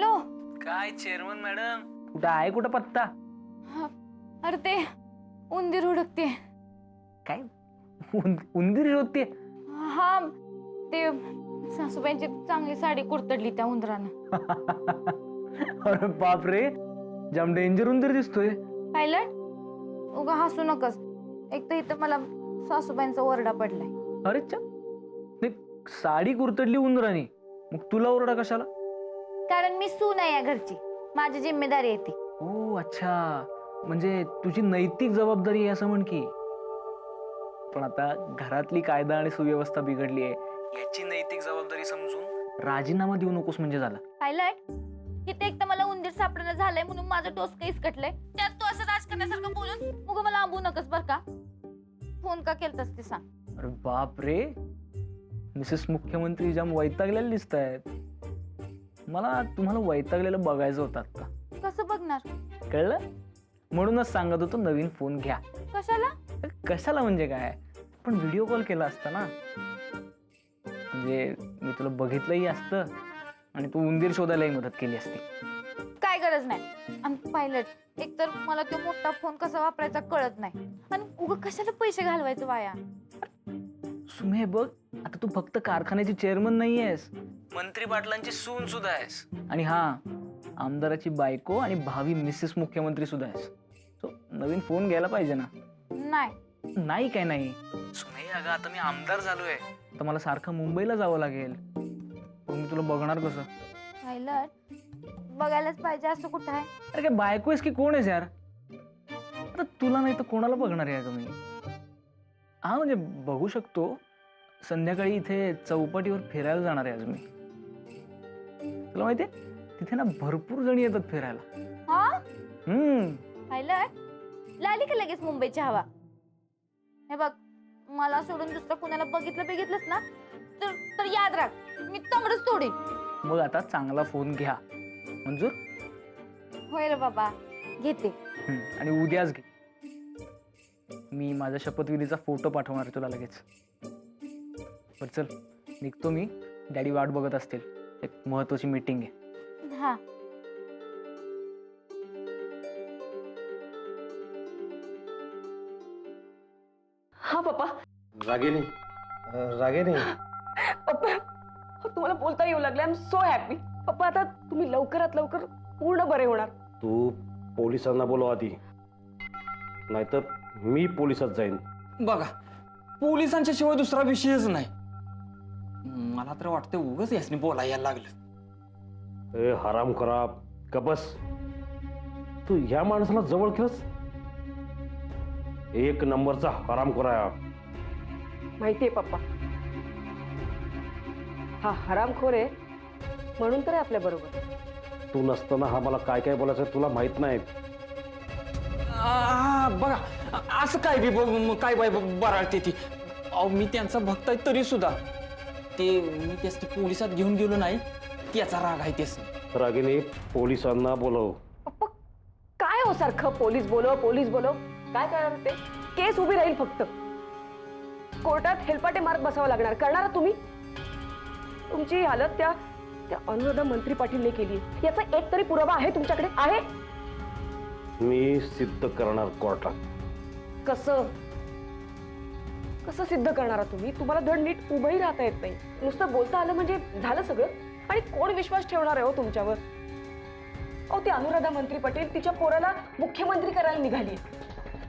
Hello. काय chairman madam, कुठं आहे कुठं पत्ता? अरे ते उंदीर हुडकते. काय उंदीर होते? हा ते सासूबाईंची चांगली साडी कुरतडली त्या उंदरानं. अरे बाप रे, जाम डेंजर उंदीर दिसतोय. पायलट उगा हसू नकस. एक तर इथं मला सासूबाईंचा ओरडा पडलाय. अरे नाही, साडी कुरतडली उंदरानी, मग तुला ओरडा कशाला? कारण मी सून आहे या घरची, माझी जिम्मेदारी आहे ती. ओ अच्छा, म्हणजे तुझी नैतिक जबाबदारी आहे असं म्हण की. पण आता घरातली कायदा आणि सुव्यवस्था बिघडली आहे, याची नैतिक जबाबदारी समजून राजीनामा देऊ नकोस म्हणजे झालं. पायलट इथे एक तर मला उंदीर सापडणं झालंय म्हणून माझं डोसकं इसकटलंय, त्यात तू असं राज करण्यासारखं बोलून मग मला आंबू नकस बर का. फोन का केलतस ते सांग. अरे बाप रे, मिसेस मुख्यमंत्री जाम वैतागलेले दिसत आहेत. मला तुम्हाला वैतागलेलं बघायचं होतं आता. कसं बघणार? कळलं? म्हणूनच सांगत होतो नवीन फोन घ्या. कशाला? कशाला म्हणजे काय, पण व्हिडिओ कॉल केला असता ना, म्हणजे मी तुला बघितलंही असतं आणि तू उंदीर शोधायलाही मदत केली असती. काय गरज नाही. आणि पायलट एक तर मला तो मोठा फोन कसा वापरायचा कळत नाही, आणि उगा कशाला पैसे घालवायचं वाया. सुमे बघ, आता तू फक्त कारखान्याची चेअरमन नाही आहेस, मंत्री पाटलांची सून सुद्धा आहेस, आणि हा आमदाराची बायको आणि भावी मिसेस मुख्यमंत्री सुद्धा आहेस. सो नवीन फोन घ्यायला पाहिजे ना. नाही काय नाही सुमे, अगं आता मी आमदार झालोय तर मला सारखं मुंबईला जावं लागेल, पण मी तुला बघणार कसं? पायलट बघायलाच पाहिजे असं कुठं आहे? अरे काय बायको आहेस की कोण आहेस यार? आता तुला नाही तर कोणाला बघणार आहे अगं मी? हा म्हणजे बघू शकतो, संध्याकाळी इथे चौपाटीवर फिरायला जाणार आहे आज मी. तुला माहितीये तिथे ना भरपूर जणी येतात फिरायला. हा पायलट लागली का लगेच मुंबईची हवा? हे बघ, मला सोडून दुसरं कुणाला बघितलंच ना तर याद राख, मी तंगडच तोडीन. मग आता चांगला फोन घ्या. मंजूर? होय रे बाबा, घेते. आणि उद्याच घे. मी माझ्या शपथविधीचा फोटो पाठवणार तुला लगेच. पण चल निघतो मी, डॅडी वाट बघत असतील, एक महत्वाची मीटिंग आहे. हा हा पप्पा. रागिनी, रागिनी. पप्पा तुम्हाला बोलता येऊ लागले. I am so happy. पप्पा आता तुम्ही लवकरात लवकर पूर्ण बरे होणार. तू पोलिसांना बोलव आधी, नाहीतर मी पोलिसात जाईन. बघा, पोलिसांच्या शिवाय दुसरा विषयच नाही. मला तर वाटतं उगाच यासनी बोलायला लागलं. ए हराम करा का बस. तू ह्या माणसाला जवळ केलंस, एक नंबरचा हराम करा. माहितीये पप्पा, हा हरामखोर आहे म्हणून तर आपल्या बरोबर. तू नसताना हा मला काय काय बोलायचं तुला माहित नाही. बघा, असं काय बी काय बाय बराळते ती. अहो मी त्यांचा भक्त आहे तरी सुद्धा ते मी त्यास पोलिसात घेऊन गेलो नाही, त्याचा राग आहे त्यास. रागिनी, पोलिसांना बोलव. पप्पा काय हो सारखं पोलीस बोलव पोलीस बोलव. काय करणार ते? केस उभी राहील फक्त. कोर्टात हेलपाटे मारत बसावं लागणार. करणार तुम्ही? तुमची हालत त्या अनुराधा मंत्री पाटीलने केली, याचा एक तरी पुरावा आहे तुमच्याकडे? आहे? मी सिद्ध करणार कोर्टात. कसं कसं सिद्ध करणार तुम्ही? तुम्हाला धड नीट उभंही राहता येत नाही. नुसतं बोलता आलं म्हणजे झालं सगळं? आणि कोण विश्वास ठेवणार आहे हो तुमच्यावर? अहो ती अनुराधा मंत्री पाटील तिच्या पोराला मुख्यमंत्री करायला निघाली.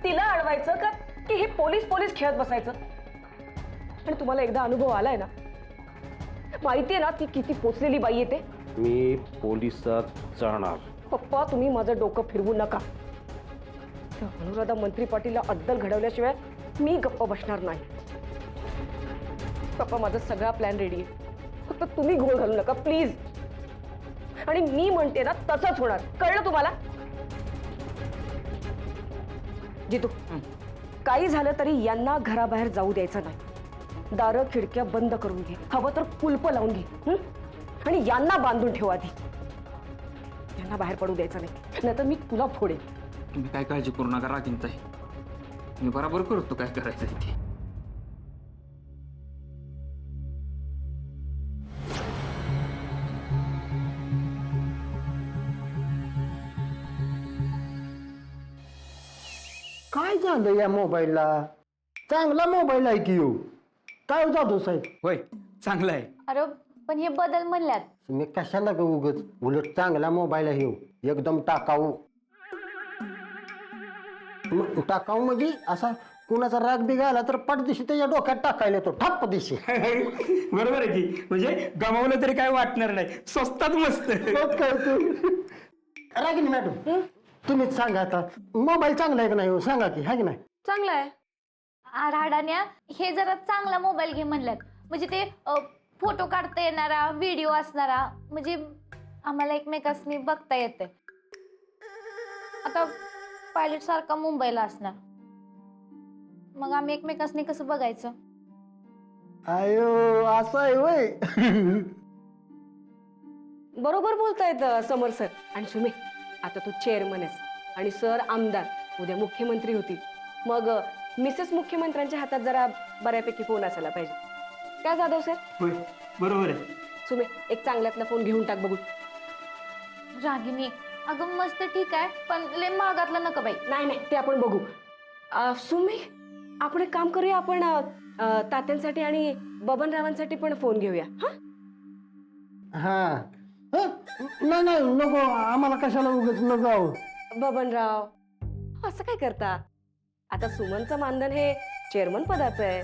तिला अडवायचं का की हे पोलीस पोलीस खेळत बसायचं? आणि तुम्हाला एकदा अनुभव आलाय ना, माहितीये ना ती किती पोचलेली बाई येते. मी पोलिसात जाणार. पप्पा तुम्ही माझं डोकं फिरवू नका. त्या अनुराधा मंत्री पाटीलला अद्दल घडवल्याशिवाय मी गप्प बसणार नाही. पप्पा माझा सगळा प्लॅन रेडी आहे, फक्त तुम्ही घोळ घालू नका प्लीज. आणि मी म्हणते ना तसंच होणार. कळलं तुम्हाला? जितू, काही झालं तरी यांना घराबाहेर जाऊ द्यायचं नाही. दारं खिडक्या बंद करून घे, हवं तर कुलप लावून घे. आणि यांना बांधून ठेवा आधी. यांना बाहेर पडू द्यायचं नाही, नाहीतर मी तुला फोडेन. तुम्ही काय काळजी करू नका रागिनताई, मी बरोबर करतो काय करायचं ते. झालं या मोबाईलला? चांगला मोबाईल आहे की हो. काय जाधव साहेब? होय चांगलं आहे. अरे पण हे बदल म्हणल्यात. तुम्ही कशाला ग उगच? उलट चांगला मोबाईल आहे हो, एकदम टाकाऊ. टाकाऊ म्हणजे असा कुणाचा राग बिघाला तर पटदिशी त्याच्या डोक्यात टाकायला येतो, ठप्प दिशी. बरोबर आहे की, म्हणजे गमावलं तरी काय वाटणार नाही, स्वस्तात मस्त. रागिनी मॅडम, तुम्हीच सांगा आता, मोबाईल चांगला आहे का नाही हो? सांगा की, हा की नाही? चांगला आहे. राडाण्या हे जरा चांगला मोबाईल घे म्हणल्यात. म्हणजे ते फोटो काढता येणारा, व्हिडिओ असणारा, म्हणजे आम्हाला एकमेकांनी बघता येते. आता पायलट सारखा मुंबईला असणार, मग आम्ही एकमेकांनी कसं बघायचं? आयो असं आहे होय. बरोबर बोलतायत समर सर. आणि सुमे, आता तू चेअरमन आहेस आणि सर आमदार, उद्या मुख्यमंत्री होतील. मग मिसेस मुख्यमंत्र्यांच्या हातात जरा बऱ्यापैकी फोन असायला पाहिजे. काय जाधव सर? होय बरोबर आहे. सुमे, एक चांगल्यातला फोन घेऊन टाक बघू. रागिनी, अगं मस्त ठीक आहे, पण लय महागातला नका बाई. नाही नाही, ते आपण बघू. सुमे, आपण एक काम करूया, आपण तात्यांसाठी आणि बबनरावांसाठी पण फोन घेऊया. हा नाही नाही नको, आम्हाला कशाला उगच नको आहो. बबनराव, असं काय करता? आता सुमनचं मानधन हे चेअरमन पदाचं आहे,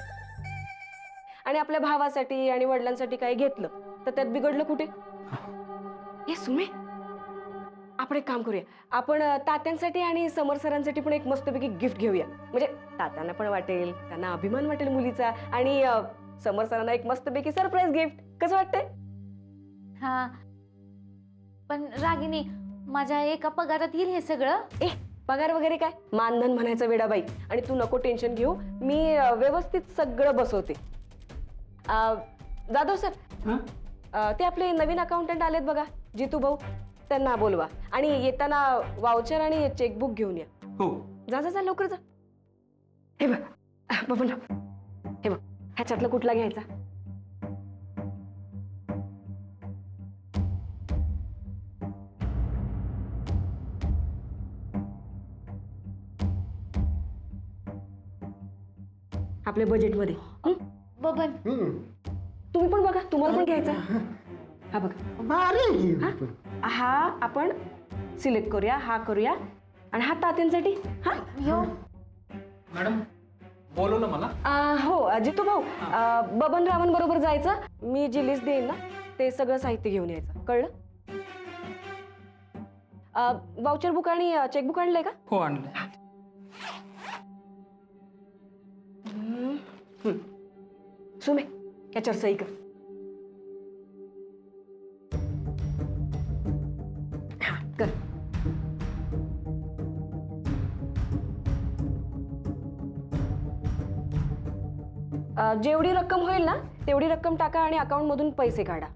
आणि आपल्या भावासाठी आणि वडिलांसाठी काही घेतलं तर त्यात बिघडलं कुठे? हे सुमे, आपण एक काम करूया, आपण तात्यांसाठी आणि समर सरांसाठी पण एक मस्तपैकी गिफ्ट घेऊया. म्हणजे तात्यांना पण वाटेल, त्यांना अभिमान वाटेल मुलीचा, आणि समर सरांना एक मस्तपैकी सरप्राईज गिफ्ट. कसं वाटतंय? हा, पण रागिनी, माझ्या एका पगारात येईल हे सगळं? पगार वगैरे काय, मानधन म्हणायचं वेडाबाई. आणि तू नको टेन्शन घेऊ, मी व्यवस्थित सगळं बसवते. जाधव सर, ते आपले नवीन अकाउंटंट आलेत बघा, जितू भाऊ, त्यांना बोलवा आणि येताना वाउचर आणि चेकबुक घेऊन या. हो. जा जा जा, लवकर जा. हे बघ बबन, हे बघ, ह्याच्यातलं कुठला घ्यायचा? आपल्या बजेटमध्ये. बबन, तुम्ही पण बघा, तुम्हाला पण घ्यायचा. हा बघा, भारी आहे की. हा आपण सिलेक्ट करूया, हा करूया, आणि हा तात्यांसाठी. हा यो मॅडम बोलू ना मला. हो जितू भाऊ, बबनरावांबरोबर जायचं. मी जी लिस्ट देईन ना, ते सगळं साहित्य घेऊन यायचं, कळलं? वाउचर बुक आणि चेकबुक आणलंय का? हो आणलं. सुमे, याच्यावर सही कर. कर. जेवढी रक्कम होईल ना तेवढी रक्कम टाका आणि अकाउंट मधून पैसे काढा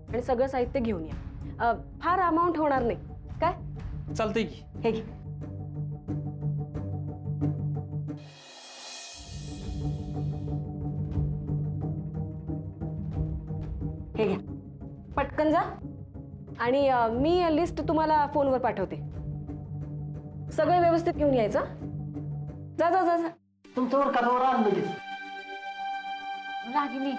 आणि सगळं साहित्य घेऊन या. फार अमाऊंट होणार नाही काय? चालतंय की. हे घे. हे घ्या, पटकन जा. आणि मी लिस्ट तुम्हाला फोनवर पाठवते. सगळं व्यवस्थित घेऊन यायचं. जा जा जा जा. तुमच्यावर कानावर आलं लगेच. रागिनी,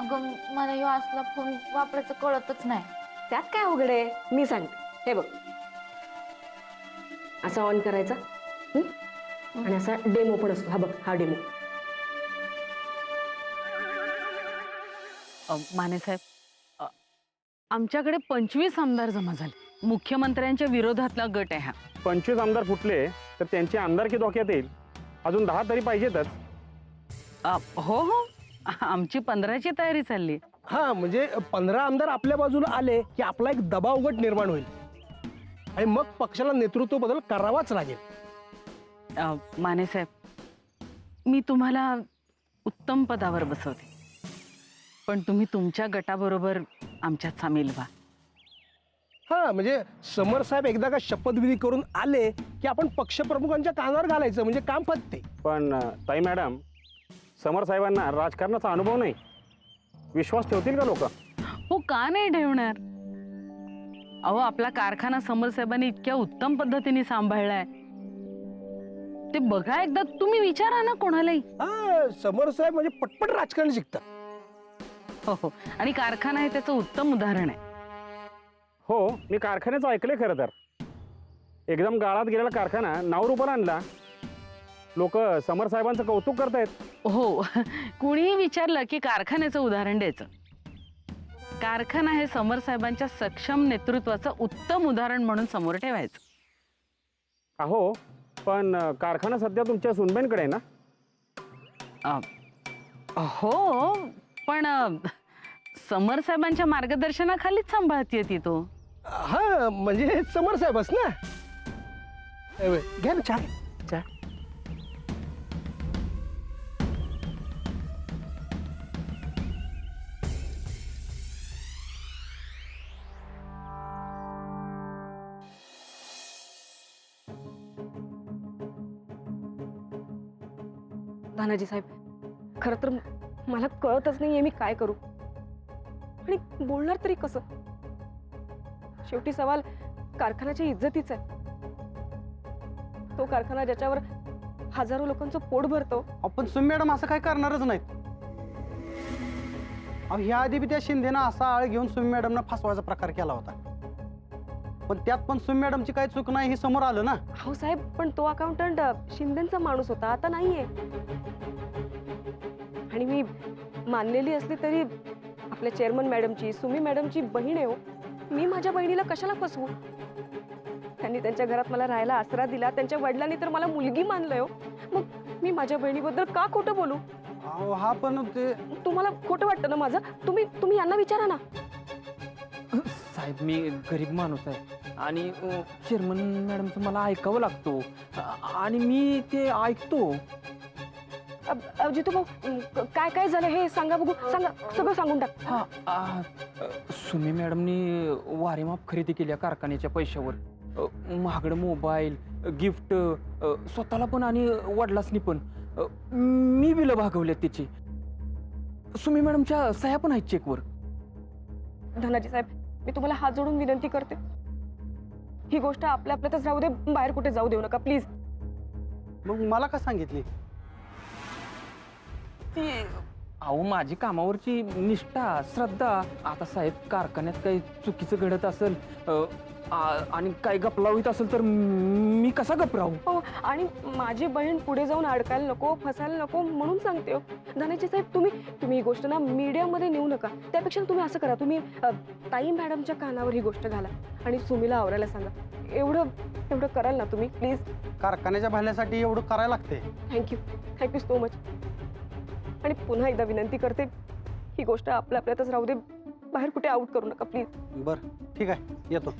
अगं मला ह्यो असला फोन वापरायचं कळतच नाही. त्यात काय अवघड आहे, मी सांगते. हे बघ, असा ऑन करायचा, आणि असा डेमो पण असतो. हा बघ, हा डेमो. माने साहेब, आमच्याकडे 25 आमदार जमा झाले. मुख्यमंत्र्यांच्या विरोधातला गट आहे हा. 25 आमदार फुटले तर त्यांची आमदारकी धोक्यात येईल. अजून 10 तरी पाहिजेतच. हो हो, आमची 15ची तयारी चालली. हा, म्हणजे 15 आमदार आपल्या बाजूला आले की आपला एक दबाव गट निर्माण होईल आणि मग पक्षाला नेतृत्व बदल करावाच लागेल. माने साहेब, मी तुम्हाला उत्तम पदावर बसवते, पण तुम्ही तुमच्या गटाबरोबर आमच्यात सामील व्हा. हा, म्हणजे समर साहेब एकदा का शपथविधी करून आले की आपण पक्षप्रमुखांच्या कानावर घालायचं, म्हणजे काम फत्ते. पण ताई मॅडम, समर साहेबांना राजकारणाचा अनुभव नाही, विश्वास ठेवतील का लोक? हो, का नाही ठेवणार? अहो आपला कारखाना समरसाहेबांनी इतक्या उत्तम पद्धतीने सांभाळलाय, ते बघा एकदा, तुम्ही विचारा ना कोणालाही. हा, समोर साहेब म्हणजे पटपट राजकारण शिकतात. हो हो, आणि कारखाना हे त्याचं उत्तम उदाहरण आहे. हो, मी कारखान्याचं ऐकलंय खरं तर. एकदम गाळात गेलेला कारखाना नावरूपाला आणला. लोक समर साहेबांचं कौतुक करतायत. हो, कुणीही विचारलं की कारखान्याचं उदाहरण द्यायचं. कारखाना हे समरसाहेबांच्या सक्षम नेतृत्वाचं उत्तम उदाहरण म्हणून समोर ठेवायचं. अहो, पण कारखाना सध्या तुमच्या सुनबाईंकडे आहे ना? हो, पण समरसाहेबांच्या मार्गदर्शनाखालीच सांभाळतीये ती तो. हा, म्हणजे समोर साहेबच ना. घ्या ना चहा. चहा. धनाजी साहेब, खरं तर मला कळतच नाहीये मी काय करू आणि बोलणार तरी कसं. शेवटी सवाल कारखान्याच्या इज्जतीचा आहे. तो कारखाना ज्याच्यावर हजारो लोकांचं पोट भरतो. आपण सुमी मॅडम असं काय करणारच नाहीत. अहो, ह्या आधी बी त्या शिंदेनं असा आळ घेऊन सुमी मॅडमना फसवायचा प्रकार केला होता, पण त्यात पण सुमी मॅडमची काही चूक नाही हे समोर आलं ना. हो साहेब, पण तो अकाउंटंट शिंदेचा माणूस होता, आता नाहीये. आणि मी मानलेली असली तरी आपल्या चेअरमन मॅडमची, सुमी मॅडमची बहीण आहे हो. मी माझ्या बहिणीला कशाला फसवू? त्यांनी त्यांच्या घरात मला राहायला आसरा दिला, त्यांच्या वडिलांनी तर मला मुलगी मानलंय हो. मग मी माझ्या बहिणीबद्दल का खोटं बोलू? अहो, हा पण ते तुम्हाला खोटं वाटतं ना माझं? तुम्ही यांना विचारा ना. साहेब, मी गरीब माणूस आहे आणि चेअरमन मॅडमचं मला ऐकावं लागतो आणि मी ते ऐकतो. जितू भाऊ, काय काय झालं हे सांगा बघू. सांगा, सगळं सांगून टाक. हा, सुमी मॅडमनी वारेमाप खरेदी केल्या कारखान्याच्या पैशावर. महागडं मोबाईल, गिफ्ट, स्वतःला पण आणि वडिलासनी पण. मी बिलं भागवल्यात त्याची. सुमी मॅडमच्या सह्या पण आहेत चेकवर. धनाजी साहेब, मी तुम्हाला हात जोडून विनंती करते, ही गोष्ट आपल्या आपल्यातच राहू दे, बाहेर कुठे जाऊ देऊ नका प्लीज. मग मला का सांगितली? अहो, माझी कामावरची निष्ठा, श्रद्धा. आता साहेब, कारखान्यात काही चुकीचं घडत असेल आणि काही गपलावीत असेल तर मी कसा गपराहू? हो, आणि माझी बहीण पुढे जाऊन अडकायला नको, फसायला नको म्हणून सांगते हो. धनाजी साहेब, तुम्ही ही गोष्ट ना मीडियामध्ये नेऊ नका. त्यापेक्षा तुम्ही असं करा, तुम्ही ताई मॅडमच्या कानावर ही गोष्ट घाला आणि सुमीला आवरायला सांगा. एवढं कराल ना तुम्ही प्लीज? कारखान्याच्या भाल्यासाठी एवढं करायला लागते. Thank you so much. आणि पुन्हा एकदा विनंती करते, ही गोष्ट आपल्या आपल्यातच राहू दे, बाहेर कुठे आउट करू नका प्लीज. बरं, ठीक आहे, येतो.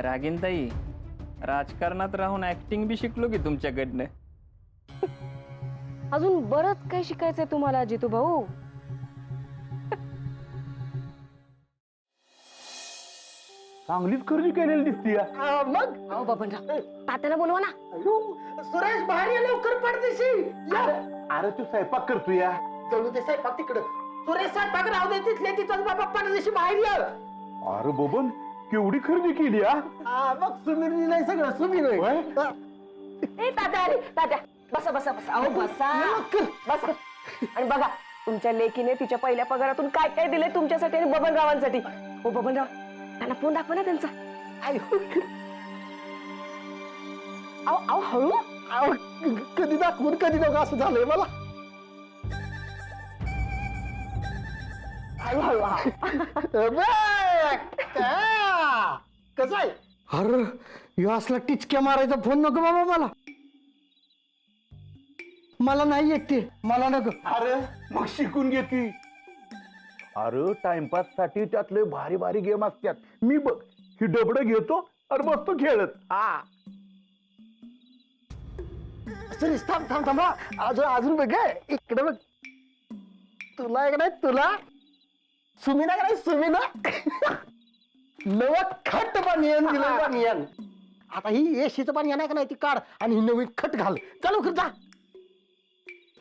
रागिनताई, राजकारणात राहून ऍक्टिंग बी शिकलो की तुमच्याकडनं. अजून बरंच काही शिकायचंय तुम्हाला जितू भाऊ. चांगलीच खरेदी केलेली दिसती. मग अहो बबनराव, तात्याला बोलवा ना. सुरेश, बाहेर ये लवकर पडदेशी. अरे तू स्वयंपाक करतो या. चलू दे स्वयंपाक तिकडं. सुरेश, स्वयंपाक राहू दे तिथले तिथंच बाबा, पडदेशी बाहेर ये. अरे बबन, केवढी खरेदी केली. मग सुमीरनी नाही सगळं, सुमीर ए तात्या, अरे तात्या, बसा बसा बसा. अहो बसा बस. आणि बघा, तुमच्या लेकीने तिच्या पहिल्या पगारातून काय काय दिले तुमच्यासाठी आणि बबनरावांसाठी. हो बबनराव, त्यांना फोन दाखवा ना त्यांचा. अहो हळू. कधी दाखवून कधी नको असं झालंय मला. हळू. कसं आहे? अरे ह्यो असला टिचक्या मारायचा फोन नको बाबा मला. मला नाही येत ते, मला नको. अरे मग शिकून घे की. अरे टाइमपास साठी त्यातले भारी भारी गेम असतात. मी बघ, ही डबडं घेतो आणि बसतो खेळत. सुरेश, थांब थांब थांबा. अजून बघ इकडे बघ. तुला एक नाही, तुला सुमीना का नाही, सुमीना नवं खट बानियन दिलं. बानियन आता ही एशीचं बानियन आहे का नाही, ती काढ आणि ही नवीन खट घाल. चालू कर जा.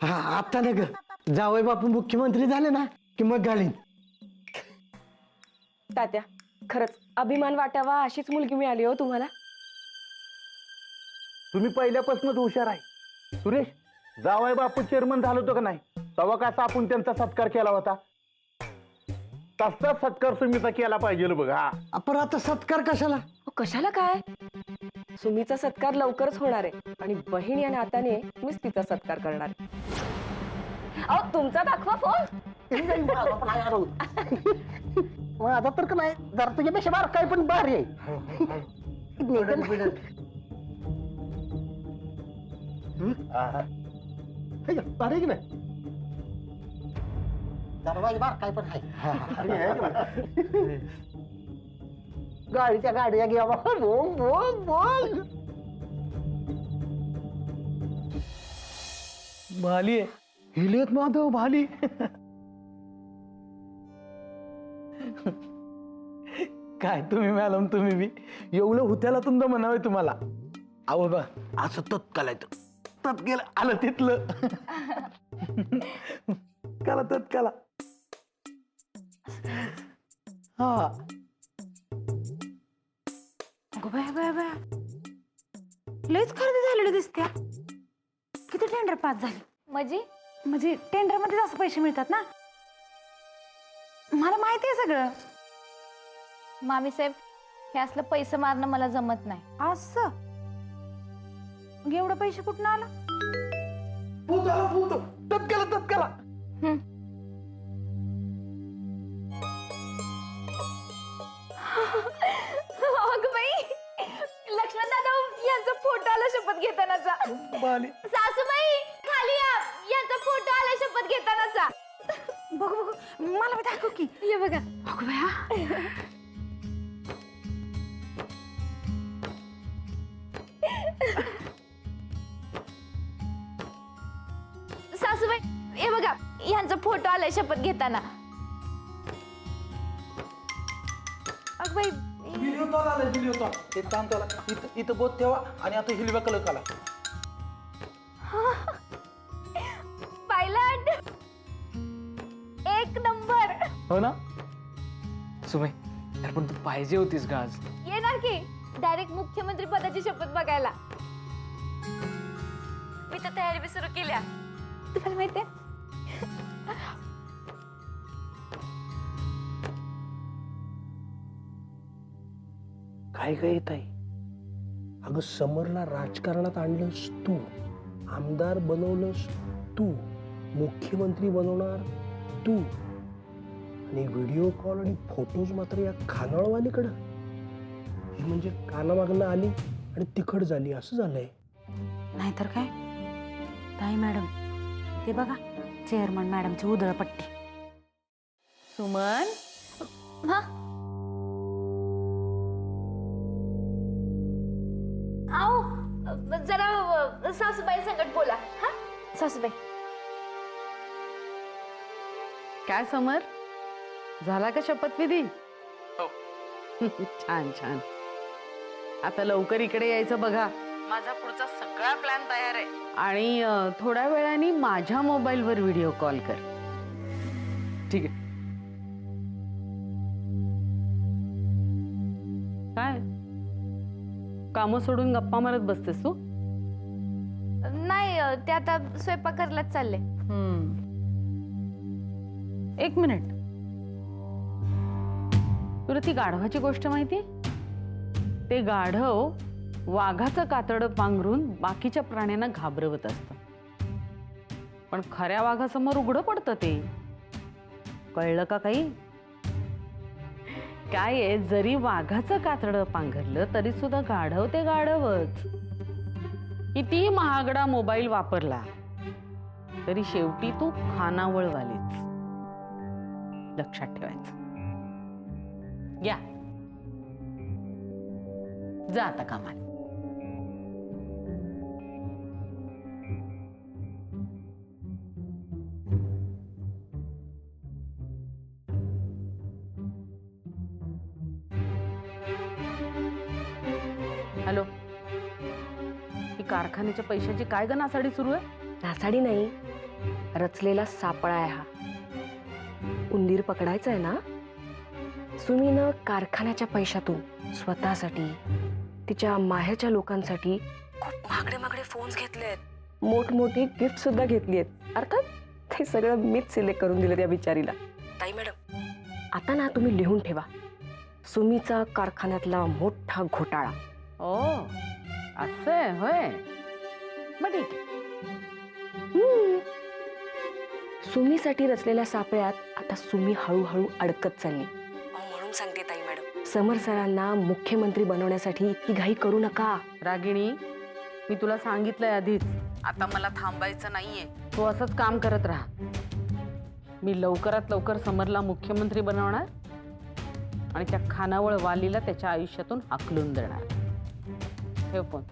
हा आता ना ग जावई बापू मुख्यमंत्री झाले ना की मग घालीन. तात्या खरंच अभिमान वाटावा अशीच मुलगी मिळाली हो तुम्हाला. तुम्ही पहिल्यापासूनच हुशार आहे. सुरेश, जावई बापू चेअरमन झालो होतो का नाही, तेव्हा कसा आपण त्यांचा सत्कार केला होता, तसाच सत्कार सुमीचा केला पाहिजे बघ. हा आपण आता सत्कार कशाला? कशाला काय, सुमीचा सत्कार लवकरच होणार आहे आणि बहीण या नात्याने मीच तिचा सत्कार करणार आहे. अहो तुमचा दाखवा फोन. माझा तर का नाही जरा तुझ्यापेक्षा बार काय पण भारी आहे. भारी की नाही दरवाजा बार काय पण आहे. गाडीच्या गाड्या घ्या बोंग बोंग बोंग. भाली आहे. हिलेत माधव भाली. काय तुम्ही मॅडम, तुम्ही बी एवढं हुत्याला तुमचं म्हणावं तुम्हाला. अहो बा असं तत्काल येतं, तत्काल आलं तिथलं. कला तत्काला. हा लयच खरेदी झालेली दिसते. किती टेंडर पास झाले? म्हणजे टेंडर मध्ये जास्त पैसे मिळतात ना, मला माहिती आहे सगळं. मामी साहेब, हे असलं पैसे मारणं मला जमत नाही. असं मग एवढं पैसे कुठून आला? तत्काला तत्काला. अगं बाई, लक्ष्मण दादा यांचा फोटो आला शपथ घेतानाचा. भाली. सासूबाई खाली या, यांचा फोटो आला शपथ घेतानाचा. बघू मला बी दाखव की. हे बघा. अगं बया, सासूबाई हे बघा, यांचा फोटो आलाय शपथ घेताना. अगं बाई, एक काम करा, इथं बोट ठेवा आणि आता हिरव्या कलर काला. पायलट एक नंबर. हो ना सुमे, यार पण तू पाहिजे होतीस का आज. येणार की डायरेक्ट मुख्यमंत्री पदाची शपथ बघायला. मी तर तयारी बी सुरू केल्या, तुम्हाला माहितीये. काय काय येत आहे. अगं समरला राजकारणात आणलंस तू, आमदार बनवलंस तू, मुख्यमंत्री बनवणार तू, आणि व्हिडिओ कॉल आणि फोटोज मात्र या खानावळवालीकडं. ही म्हणजे कानामागनं आली आणि तिखट झाली, असं झालंय. नाहीतर काय. ताई मॅडम, ते बघा चेअरमन मॅडमची उधळपट्टी. सुमन, हा आओ, जरा सासूबाई संकट बोला. हा सासूबाई. काय समर, झाला का शपथविधी? छान छान. आता लवकर इकडे यायचं बघा. माझा पुढचा सगळा प्लॅन तयार आहे. आणि थोड्या वेळाने माझ्या मोबाईलवर व्हिडिओ कॉल कर. ठीक आहे. काय काम सोडून गप्पा मारत बसतेस तू? नाही, ते आता स्वयंपाक करायलाच चालले. एक मिनिट, तुला ती गाढवाची गोष्ट माहिती? ते गाढव वाघाचं कातड पांघरून बाकीच्या प्राण्यांना घाबरवत असतं, पण खऱ्या वाघासमोर उघडं पडतं ते. कळलं का काही? काय आहे, जरी वाघाचं कातड पांघरलं तरी सुद्धा गाढव ते गाढवच. किती महागडा मोबाईल वापरला तरी शेवटी तू खानावळवालीच. लक्षात ठेवायचं. या जा आता कामाला. हॅलो, ही कारखान्याच्या पैशाची काय ग नासाडी सुरू आहे? नासाडी नाही, रचलेला सापळा आहे हा. उंदीर पकडायचा आहे ना. सुमीनं कारखान्याच्या पैशातून स्वतःसाठी, तिच्या माहेरच्या लोकांसाठी खूप महागडे महागडे फोन्स घेतलेत, मोठमोठी गिफ्ट सुद्धा घेतली आहेत. अर्थात ते सगळं मीच सिलेक्ट करून दिलं त्या बिचारीला. ताई मॅडम, आता ना तुम्ही लिहून ठेवा सुमीचा कारखान्यातला मोठा घोटाळा. ओ असं आहे होय. मग ठीक आहे. सुमीसाठी रचलेल्या सापळ्यात आता सुमी हळूहळू अडकत चालली. म्हणून सांगते ताई मॅडम, समर सरांना मुख्यमंत्री बनवण्यासाठी इतकी घाई करू नका. रागिणी, मी तुला सांगितलंय आधीच, आता मला थांबायचं नाहीये. तू असंच काम करत राहा. मी लवकरात लवकर समरला मुख्यमंत्री बनवणार आणि त्या खानावळ वालीला त्याच्या आयुष्यातून हाकलून देणार. ठेव फोन.